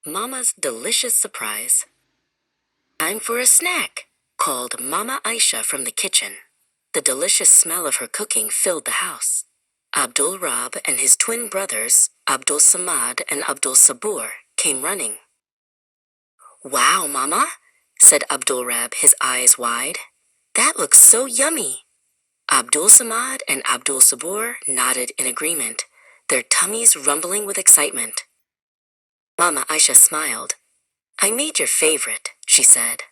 Mama's delicious surprise. "Time for a snack," called Mama Aisha from the kitchen. The delicious smell of her cooking filled the house. Abdul Rab and his twin brothers, Abdul Samad and Abdul Sabur, came running. "Wow, Mama," said Abdul Rab, his eyes wide. "That looks so yummy." Abdul Samad and Abdul Sabur nodded in agreement, their tummies rumbling with excitement. Mama Aisha smiled. "I made your favorite," she said,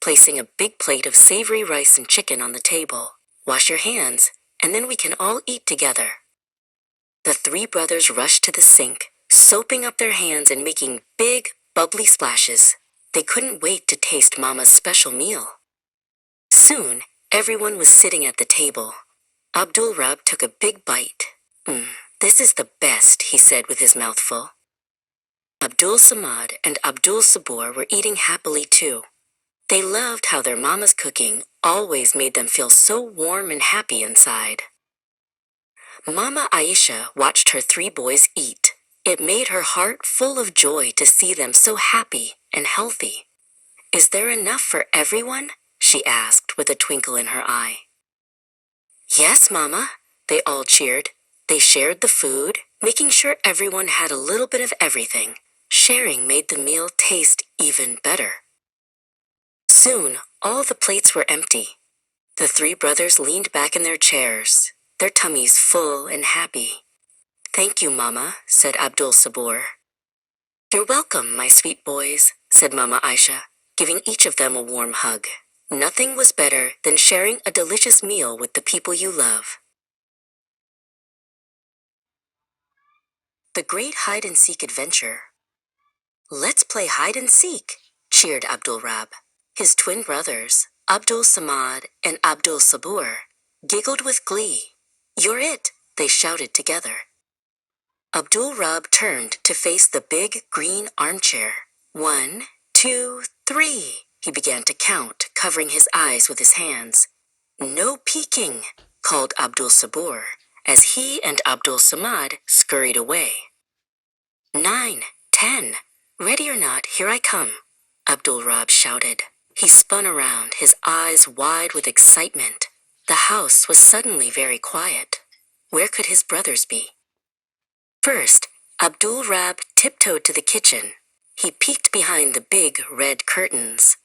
placing a big plate of savory rice and chicken on the table. "Wash your hands, and then we can all eat together." The three brothers rushed to the sink, soaping up their hands and making big, bubbly splashes. They couldn't wait to taste Mama's special meal. Soon, everyone was sitting at the table. Abdul Rab took a big bite. This is the best," he said with his mouth full. Abdul Samad and Abdul Sabur were eating happily too. They loved how their mama's cooking always made them feel so warm and happy inside. Mama Aisha watched her three boys eat. It made her heart full of joy to see them so happy and healthy. "Is there enough for everyone?" she asked with a twinkle in her eye. "Yes, Mama," they all cheered. They shared the food, making sure everyone had a little bit of everything. Sharing made the meal taste even better. Soon, all the plates were empty. The three brothers leaned back in their chairs, their tummies full and happy. "Thank you, Mama," said Abdul Sabur. "You're welcome, my sweet boys," said Mama Aisha, giving each of them a warm hug. Nothing was better than sharing a delicious meal with the people you love. The Great Hide-and-Seek Adventure. "Let's play hide-and-seek," cheered Abdul Rab. His twin brothers, Abdul Samad and Abdul Sabur, giggled with glee. "You're it," they shouted together. Abdul Rab turned to face the big green armchair. 1, 2, 3, he began to count, covering his eyes with his hands. "No peeking," called Abdul Sabur, as he and Abdul Samad scurried away. 9, 10, "Ready or not, here I come," Abdul Rab shouted. He spun around, his eyes wide with excitement. The house was suddenly very quiet. Where could his brothers be? First, Abdul Rab tiptoed to the kitchen. He peeked behind the big red curtains.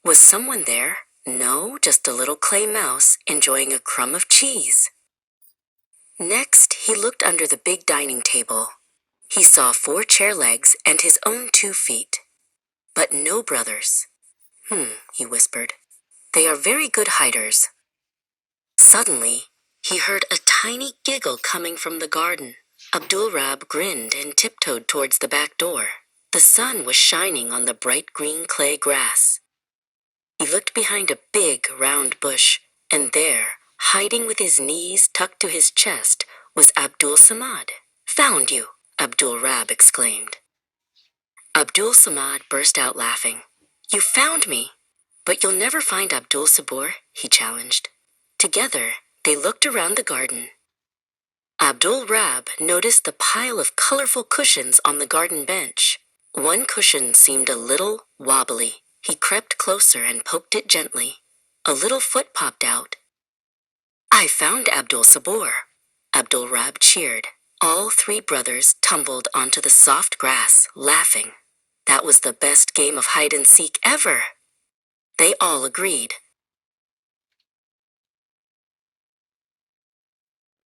Was someone there? No, just a little clay mouse enjoying a crumb of cheese. Next, he looked under the big dining table. He saw 4 chair legs and his own 2 feet. But no brothers. He whispered. "They are very good hiders." Suddenly, he heard a tiny giggle coming from the garden. Abdul Rab grinned and tiptoed towards the back door. The sun was shining on the bright green clay grass. He looked behind a big round bush, and there, hiding with his knees tucked to his chest, was Abdul Samad. "Found you!" Abdul Rab exclaimed. Abdul Samad burst out laughing. "You found me! But you'll never find Abdul Sabur," he challenged. Together, they looked around the garden. Abdul Rab noticed the pile of colorful cushions on the garden bench. One cushion seemed a little wobbly. He crept closer and poked it gently. A little foot popped out. "I found Abdul Sabur," Abdul Rab cheered. All 3 brothers tumbled onto the soft grass, laughing. That was the best game of hide-and-seek ever. They all agreed.